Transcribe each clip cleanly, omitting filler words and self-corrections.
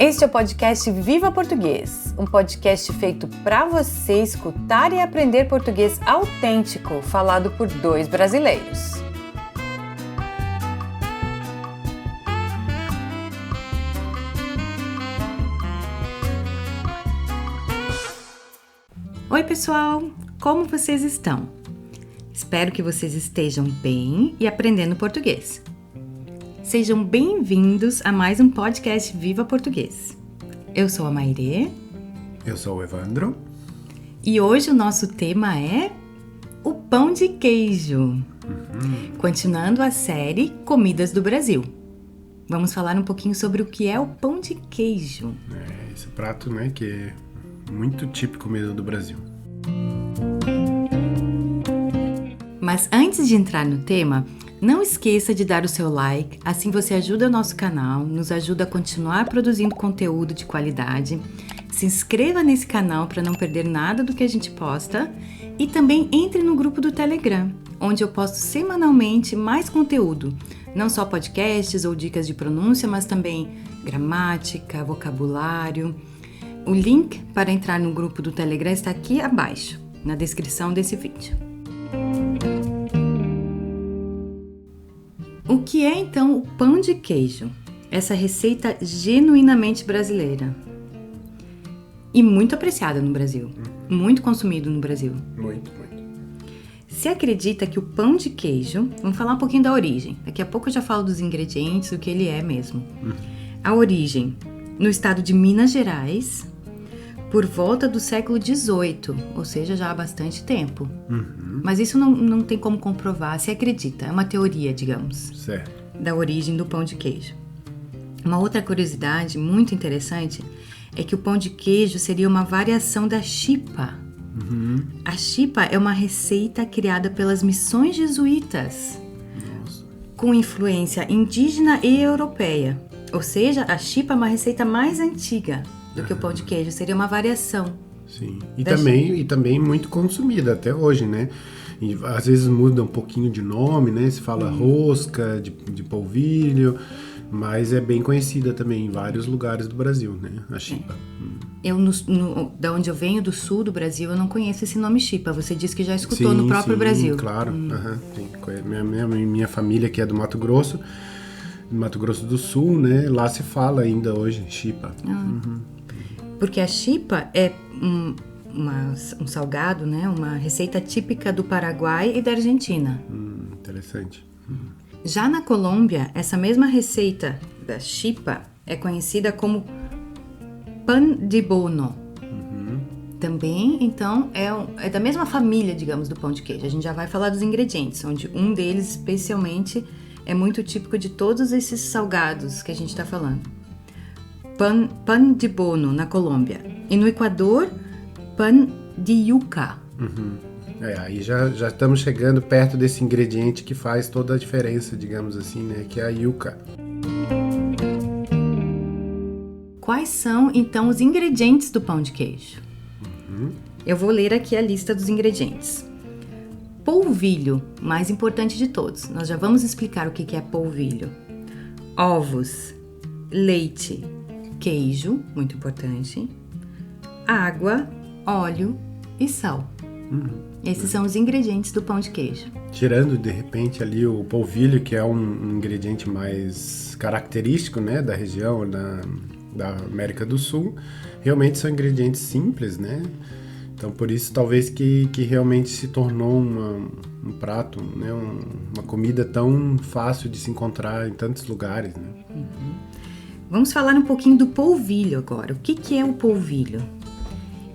Este é o podcast Viva Português, um podcast feito para você escutar e aprender português autêntico, falado por 2 brasileiros. Oi pessoal, como vocês estão? Espero que vocês estejam bem e aprendendo português. Sejam bem-vindos a mais um podcast Viva Português. Eu sou a Mairê. Eu sou o Evandro. E hoje o nosso tema é o pão de queijo. Continuando a série Comidas do Brasil. Vamos falar um pouquinho sobre o que é o pão de queijo. Esse prato, né, que é muito típico mesmo do Brasil. Mas antes de entrar no tema, não esqueça de dar o seu like, assim você ajuda o nosso canal, nos ajuda a continuar produzindo conteúdo de qualidade. Se inscreva nesse canal para não perder nada do que a gente posta e também entre no grupo do Telegram, onde eu posto semanalmente mais conteúdo, não só podcasts ou dicas de pronúncia, mas também gramática, vocabulário. O link para entrar no grupo do Telegram está aqui abaixo, na descrição desse vídeo. O que é então o pão de queijo? Essa receita genuinamente brasileira e muito apreciada no Brasil, muito consumido no Brasil. Muito. Se acredita que o pão de queijo, vamos falar um pouquinho da origem, daqui a pouco eu já falo dos ingredientes, o que ele é mesmo. A origem, no estado de Minas Gerais, por volta do século XVIII, ou seja, já há bastante tempo. Mas isso não tem como comprovar, se acredita, é uma teoria, digamos, Certo. da origem do pão de queijo. Uma outra curiosidade muito interessante é que o pão de queijo seria uma variação da chipa. A chipa é uma receita criada pelas missões jesuítas, com influência indígena e europeia. Ou seja, a chipa é uma receita mais antiga do que o pão de queijo, seria uma variação. Sim, e também muito consumida até hoje, né? E às vezes muda um pouquinho de nome, né? Se fala rosca, de polvilho, mas é bem conhecida também em vários lugares do Brasil, né? A chipa. Eu, da onde eu venho, do sul do Brasil, eu não conheço esse nome chipa. Você disse que já escutou no próprio Brasil. Claro. Sim. Minha família que é do Mato Grosso do Sul, né? Lá se fala ainda hoje chipa. Porque a chipa é um salgado, né? Uma receita típica do Paraguai e da Argentina. Interessante. Já na Colômbia, essa mesma receita da chipa é conhecida como pan de bono. Também, então, é da mesma família, digamos, do pão de queijo. A gente já vai falar dos ingredientes, onde um deles, especialmente, é muito típico de todos esses salgados que a gente está falando. Pan de bono, na Colômbia. E no Equador, pan de yuca. Aí já estamos chegando perto desse ingrediente que faz toda a diferença, digamos assim, né? Que é a yuca. Quais são, então, os ingredientes do pão de queijo? Eu vou ler aqui a lista dos ingredientes. Polvilho, mais importante de todos. Nós já vamos explicar o que é polvilho. Ovos, leite, queijo, muito importante, água, óleo e sal. Esses são os ingredientes do pão de queijo. Tirando, de repente, ali o polvilho, que é um ingrediente mais característico, né, da região, da América do Sul, realmente são ingredientes simples, né? Então, por isso, talvez que realmente se tornou um prato, né, uma comida tão fácil de se encontrar em tantos lugares, né? Vamos falar um pouquinho do polvilho agora. O que é o polvilho?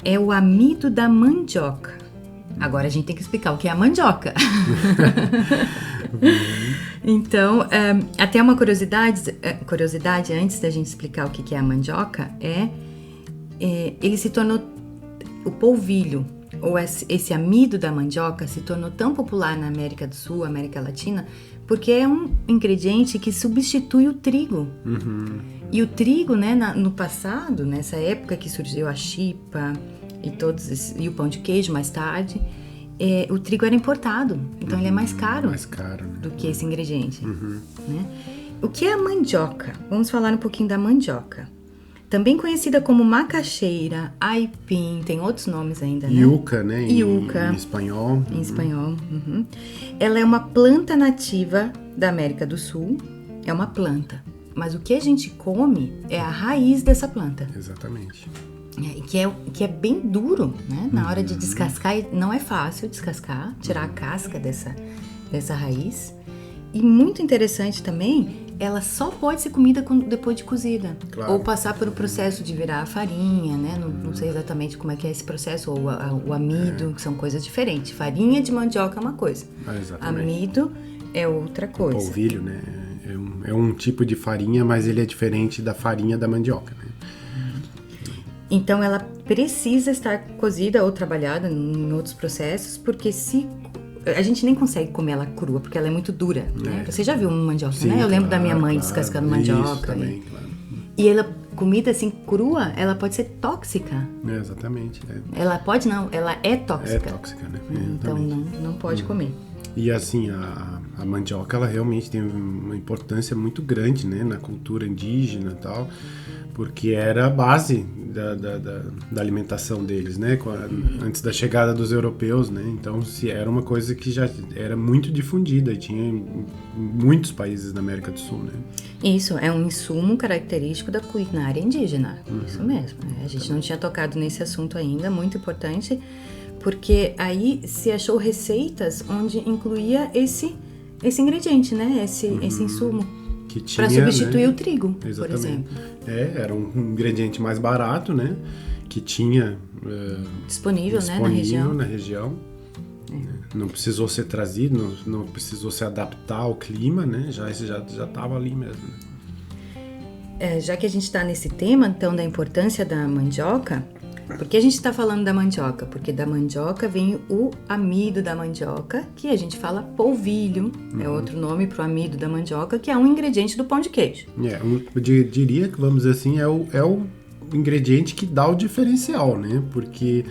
É o amido da mandioca. Agora a gente tem que explicar o que é a mandioca. Então, até uma curiosidade antes da gente explicar o que é a mandioca, ele se tornou, o polvilho, ou esse amido da mandioca, se tornou tão popular na América do Sul, América Latina, porque é um ingrediente que substitui o trigo. E o trigo, né, no passado, nessa época que surgiu a chipa e o pão de queijo mais tarde, o trigo era importado, então ele é mais caro, né? do que esse ingrediente. Né? O que é a mandioca? Vamos falar um pouquinho da mandioca. também conhecida como macaxeira, aipim, tem outros nomes ainda, né? Yuca, né? Yuca. Em espanhol. Em espanhol. Uhum. Ela é uma planta nativa da América do Sul. É uma planta. Mas o que a gente come é a raiz dessa planta. Exatamente. Que é bem duro, né? Na hora de descascar, não é fácil descascar, tirar a casca dessa raiz. E muito interessante também, ela só pode ser comida depois de cozida. Claro. Ou passar pelo processo de virar farinha, né? Não sei exatamente como é que é esse processo. Ou o amido, que são coisas diferentes. Farinha de mandioca é uma coisa. Exatamente. Amido é outra coisa. Polvilho, né? É um tipo de farinha, mas ele é diferente da farinha da mandioca, né? Então ela precisa estar cozida ou trabalhada em outros processos, porque a gente nem consegue comer ela crua, porque ela é muito dura, né? Você já viu uma mandioca, Sim, né? Eu lembro da minha mãe claro. descascando mandioca. Isso, também, claro. E ela, comida assim crua, ela pode ser tóxica. Exatamente. Ela pode não, ela é tóxica. É tóxica, né? Então não pode comer. E assim, a mandioca, ela realmente tem uma importância muito grande, né? Na cultura indígena e tal, porque era a base da alimentação deles, né? Antes da chegada dos europeus, né? Então, era uma coisa que já era muito difundida e tinha em muitos países da América do Sul, né? Isso, é um insumo característico da culinária indígena. Isso mesmo. A gente não tinha tocado nesse assunto ainda, muito importante, porque aí se achou receitas onde incluía esse ingrediente, né? Esse insumo. Para substituir, né, o trigo, exatamente, por exemplo. Era um ingrediente mais barato, né? Que tinha disponível, né, na região. Não precisou ser trazido, não precisou se adaptar ao clima, né? Já estava ali mesmo. Já que a gente está nesse tema, então, da importância da mandioca, por que a gente está falando da mandioca? Porque da mandioca vem o amido da mandioca, que a gente fala polvilho, é outro nome para o amido da mandioca, que é um ingrediente do pão de queijo. Eu diria que, vamos dizer assim, é o ingrediente que dá o diferencial, né? Porque,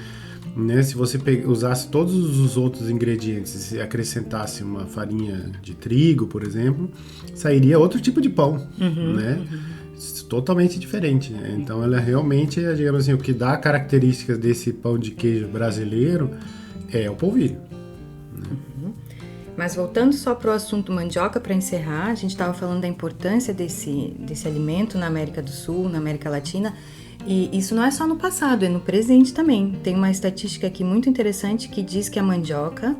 né, se você usasse todos os outros ingredientes e acrescentasse uma farinha de trigo, por exemplo, sairia outro tipo de pão, né? Totalmente diferente, né? Então ela realmente, digamos assim, o que dá características desse pão de queijo brasileiro é o polvilho, né? Mas voltando só para o assunto mandioca, para encerrar, a gente estava falando da importância desse alimento na América do Sul, na América Latina, e isso não é só no passado, é no presente também. Tem uma estatística aqui muito interessante que diz que a mandioca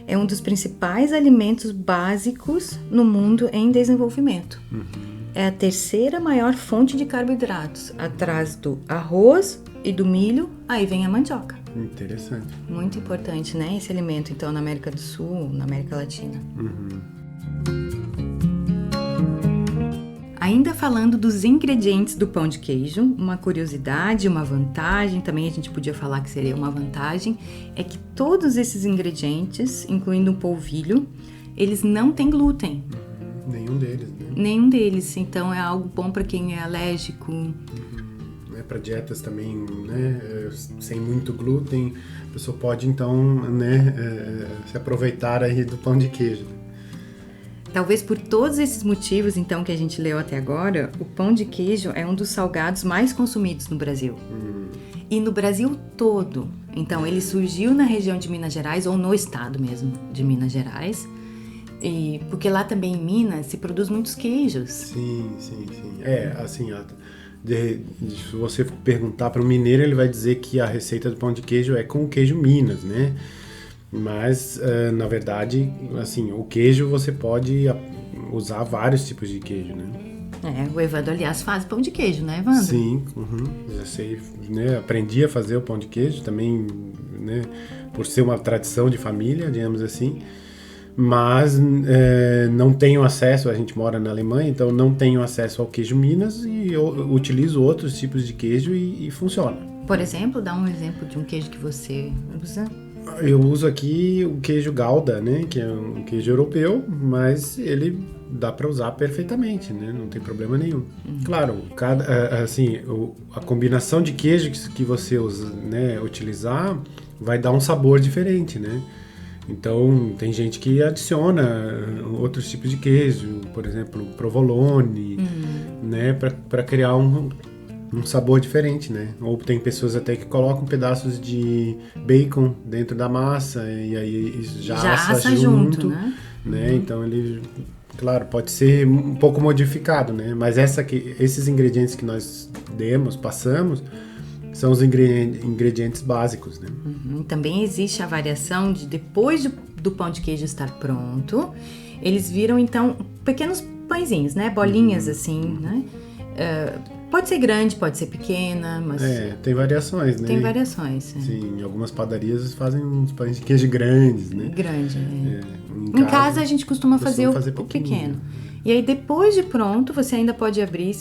é um dos principais alimentos básicos no mundo em desenvolvimento. É a terceira maior fonte de carboidratos, atrás do arroz e do milho, aí vem a mandioca. Interessante. Muito importante, né, esse alimento, então, na América do Sul, na América Latina. Ainda falando dos ingredientes do pão de queijo, uma curiosidade, uma vantagem, também a gente podia falar que seria uma vantagem, é que todos esses ingredientes, incluindo o polvilho, eles não têm glúten. Nenhum deles, né? Nenhum deles, então é algo bom para quem é alérgico. Para dietas também, né, sem muito glúten, a pessoa pode então, né, se aproveitar aí do pão de queijo. Talvez por todos esses motivos, então, que a gente leu até agora, o pão de queijo é um dos salgados mais consumidos no Brasil. E no Brasil todo. Então, ele surgiu na região de Minas Gerais, ou no estado mesmo de Minas Gerais, porque lá também em Minas se produz muitos queijos. Sim. Assim, se você perguntar para um mineiro, ele vai dizer que a receita do pão de queijo é com o queijo Minas, né? Mas, na verdade, assim, o queijo você pode usar vários tipos de queijo, né? O Evandro, aliás, faz pão de queijo, né, Evandro? Sim, já sei, né? Aprendi a fazer o pão de queijo também, né? Por ser uma tradição de família, digamos assim. Mas não tenho acesso, a gente mora na Alemanha, então não tenho acesso ao queijo Minas e eu utilizo outros tipos de queijo e funciona. Por exemplo, dá um exemplo de um queijo que você usa. Eu uso aqui o queijo Gouda, né, que é um queijo europeu, mas ele dá para usar perfeitamente, né, não tem problema nenhum. Claro, a combinação de queijo que você usa, né, utilizar vai dar um sabor diferente, né. Então, tem gente que adiciona outros tipos de queijo, por exemplo, provolone, né, para criar um sabor diferente, né? Ou tem pessoas até que colocam pedaços de bacon dentro da massa e aí isso já assa junto, né? Então ele, claro, pode ser um pouco modificado, né? Mas esses ingredientes que nós passamos, são os ingredientes básicos, né? Também existe a variação de depois do pão de queijo estar pronto, eles viram então pequenos pãezinhos, né? Bolinhas assim, né? Pode ser grande, pode ser pequena, mas... tem variações, né? Tem variações, Sim, algumas padarias fazem uns pães de queijo grandes, né? Grande, Em casa a gente costuma fazer o pequeno. E aí depois de pronto, você ainda pode abrir,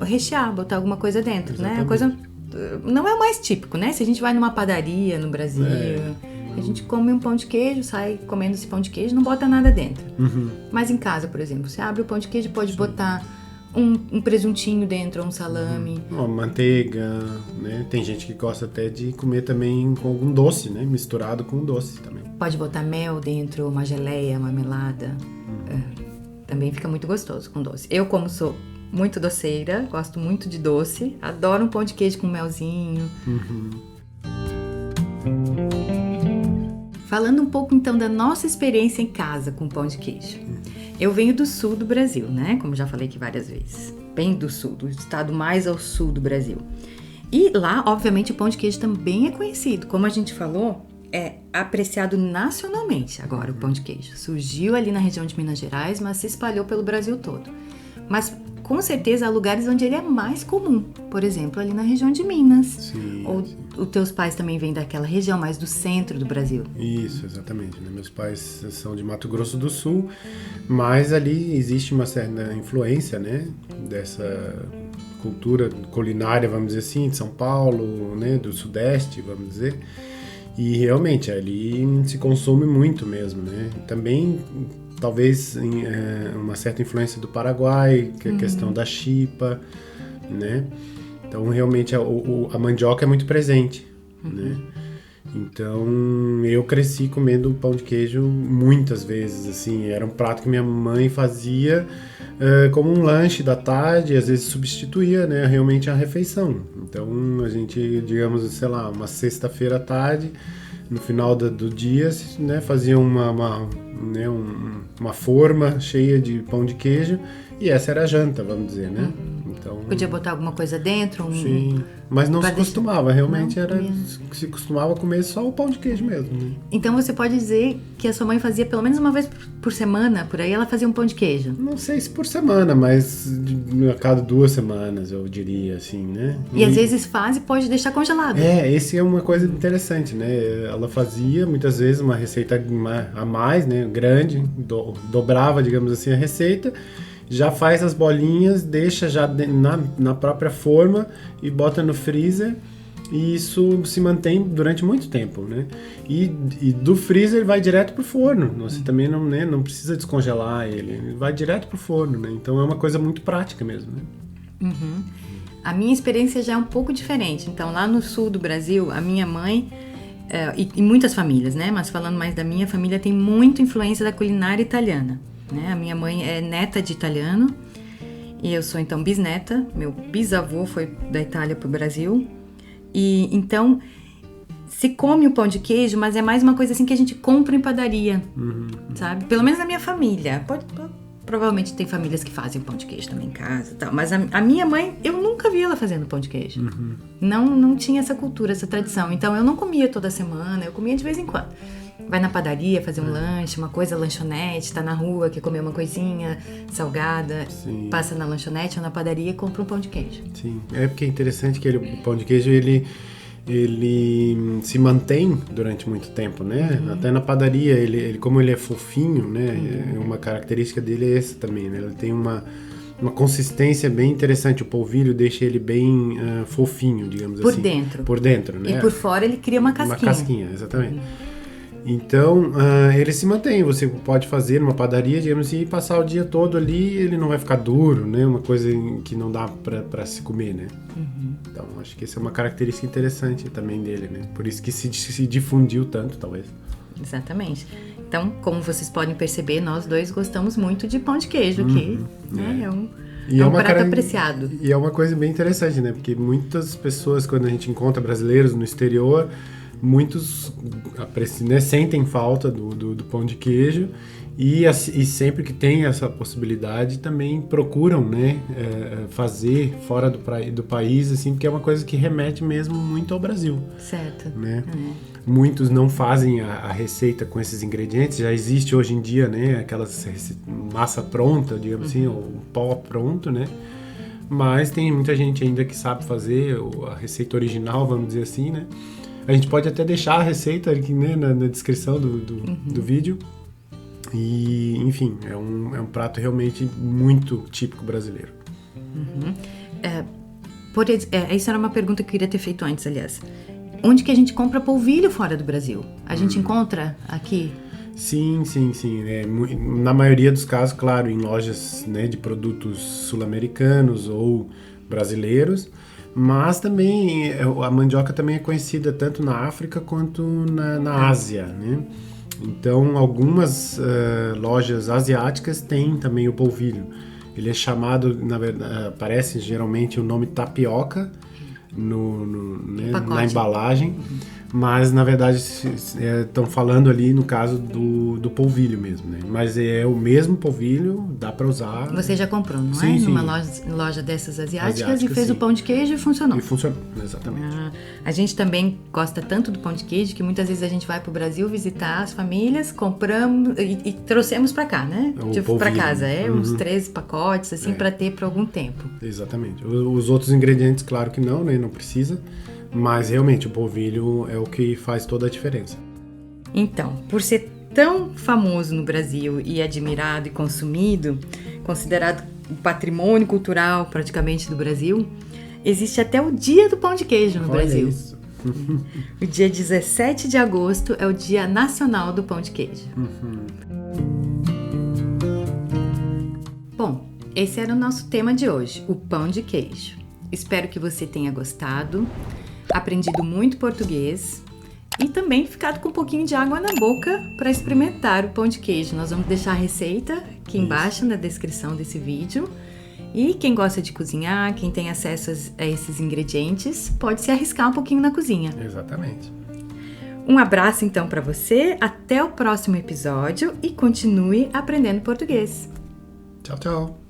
rechear, botar alguma coisa dentro, Exatamente. né? A coisa não é o mais típico, né? Se a gente vai numa padaria no Brasil, a gente come um pão de queijo, sai comendo esse pão de queijo, não bota nada dentro. Mas em casa, por exemplo, você abre o pão de queijo e pode botar um presuntinho dentro, ou um salame. Uma manteiga, né? Tem gente que gosta até de comer também com algum doce, né? Misturado com doce também. Pode botar mel dentro, uma geleia, uma melada. Também fica muito gostoso com doce. Eu, como sou muito doceira, gosto muito de doce, adoro um pão de queijo com melzinho. Falando um pouco então da nossa experiência em casa com pão de queijo. Eu venho do sul do Brasil, né? Como já falei aqui várias vezes. Bem do sul, do estado mais ao sul do Brasil. E lá, obviamente, o pão de queijo também é conhecido. Como a gente falou, é apreciado nacionalmente agora o pão de queijo. Surgiu ali na região de Minas Gerais, mas se espalhou pelo Brasil todo. Mas com certeza há lugares onde ele é mais comum. Por exemplo, ali na região de Minas. Sim, ou os teus pais também vêm daquela região mais do centro do Brasil. Isso, exatamente. Né? Meus pais são de Mato Grosso do Sul, mas ali existe uma certa influência, né? Dessa cultura culinária, vamos dizer assim, de São Paulo, né? Do Sudeste, vamos dizer. E realmente ali se consome muito mesmo, né? Também talvez uma certa influência do Paraguai, que é a questão da chipa, né? Então realmente a mandioca é muito presente, né? Então eu cresci comendo pão de queijo muitas vezes, assim, era um prato que minha mãe fazia como um lanche da tarde, às vezes substituía, né, realmente a refeição. Então a gente, digamos, sei lá, uma sexta-feira à tarde, no final do dia, né, fazia uma forma cheia de pão de queijo e essa era a janta, vamos dizer, né? Então, podia botar alguma coisa dentro? Sim, mas não se costumava, realmente não, se costumava comer só o pão de queijo mesmo, né? Então você pode dizer que a sua mãe fazia pelo menos uma vez por semana, por aí ela fazia um pão de queijo? Não sei se por semana, mas a cada 2 semanas, eu diria, assim, né? E às vezes faz e pode deixar congelado. Esse é uma coisa interessante, né? Ela fazia muitas vezes uma receita a mais, né? Grande, dobrava, digamos assim, a receita, já faz as bolinhas, deixa já na própria forma e bota no freezer e isso se mantém durante muito tempo, né? E do freezer ele vai direto pro forno, você também não precisa descongelar ele vai direto pro forno, né? Então é uma coisa muito prática mesmo, né? A minha experiência já é um pouco diferente. Então lá no sul do Brasil, a minha mãe e muitas famílias, né? Mas falando mais da minha família, tem muita influência da culinária italiana. Né? A minha mãe é neta de italiano e eu sou então bisneta. Meu bisavô foi da Itália para o Brasil e então se come o pão de queijo, mas é mais uma coisa assim que a gente compra em padaria, sabe? Pelo menos na minha família. Provavelmente tem famílias que fazem pão de queijo também em casa e tal, mas a minha mãe, eu nunca vi ela fazendo pão de queijo. Não tinha essa cultura, essa tradição. Então eu não comia toda semana, eu comia de vez em quando. Vai na padaria fazer um lanche, uma coisa, lanchonete, tá na rua, quer comer uma coisinha salgada, Sim. Passa na lanchonete ou na padaria e compra um pão de queijo. Sim, é porque é interessante que o pão de queijo, ele se mantém durante muito tempo, né? Até na padaria, ele como ele é fofinho, né? Uma característica dele é essa também, né? Ele tem uma consistência bem interessante. O polvilho deixa ele bem fofinho, digamos assim. Por dentro, né? E por fora ele cria uma casquinha. Uma casquinha, exatamente. Então, ele se mantém. Você pode fazer numa padaria, digamos assim, e passar o dia todo ali, ele não vai ficar duro, né? Uma coisa que não dá pra se comer, né? Então, acho que essa é uma característica interessante também dele, né? Por isso que se difundiu tanto, talvez. Exatamente. Então, como vocês podem perceber, nós dois gostamos muito de pão de queijo aqui. Né? E é um prato apreciado. E é uma coisa bem interessante, né? Porque muitas pessoas, quando a gente encontra brasileiros no exterior, muitos né, sentem falta do pão de queijo e sempre que tem essa possibilidade também procuram, né, fazer fora do país, assim, porque é uma coisa que remete mesmo muito ao Brasil. Certo. Né? Muitos não fazem a receita com esses ingredientes, já existe hoje em dia, né, aquelas massa pronta, digamos assim, ou pó pronto, né? Mas tem muita gente ainda que sabe fazer a receita original, vamos dizer assim, né? A gente pode até deixar a receita aqui, né, na descrição do vídeo. E, enfim, é um prato realmente muito típico brasileiro. Isso era uma pergunta que eu queria ter feito antes, aliás. Onde que a gente compra polvilho fora do Brasil? A gente encontra aqui? Sim. Na maioria dos casos, claro, em lojas, né, de produtos sul-americanos ou brasileiros. Mas também, a mandioca também é conhecida tanto na África quanto na Ásia, né? Então, algumas lojas asiáticas têm também o polvilho. Ele é chamado, na verdade, aparece geralmente o nome tapioca né, na embalagem, mas na verdade estão falando ali no caso do polvilho mesmo, né? Mas é o mesmo polvilho, dá para usar. Você já comprou, não sim, é? Sim. Numa loja dessas asiáticas e fez o pão de queijo e funcionou. E funcionou, exatamente. A gente também gosta tanto do pão de queijo que muitas vezes a gente vai pro Brasil visitar as famílias, compramos e trouxemos para cá, né? Tipo, para casa, uns 13 pacotes, assim, para ter por algum tempo. Exatamente. Os outros ingredientes, claro que não, né? Não precisa. Mas realmente o polvilho é o que faz toda a diferença. Então, por ser tão famoso no Brasil e admirado e consumido, considerado patrimônio cultural praticamente do Brasil, existe até o Dia do Pão de Queijo no Brasil. Isso. O dia 17 de agosto é o Dia Nacional do Pão de Queijo. Bom, esse era o nosso tema de hoje, o pão de queijo. Espero que você tenha gostado, aprendido muito português e também ficado com um pouquinho de água na boca para experimentar o pão de queijo. Nós vamos deixar a receita aqui embaixo na descrição desse vídeo. E quem gosta de cozinhar, quem tem acesso a esses ingredientes, pode se arriscar um pouquinho na cozinha. Exatamente. Um abraço então para você, até o próximo episódio e continue aprendendo português. Tchau, tchau.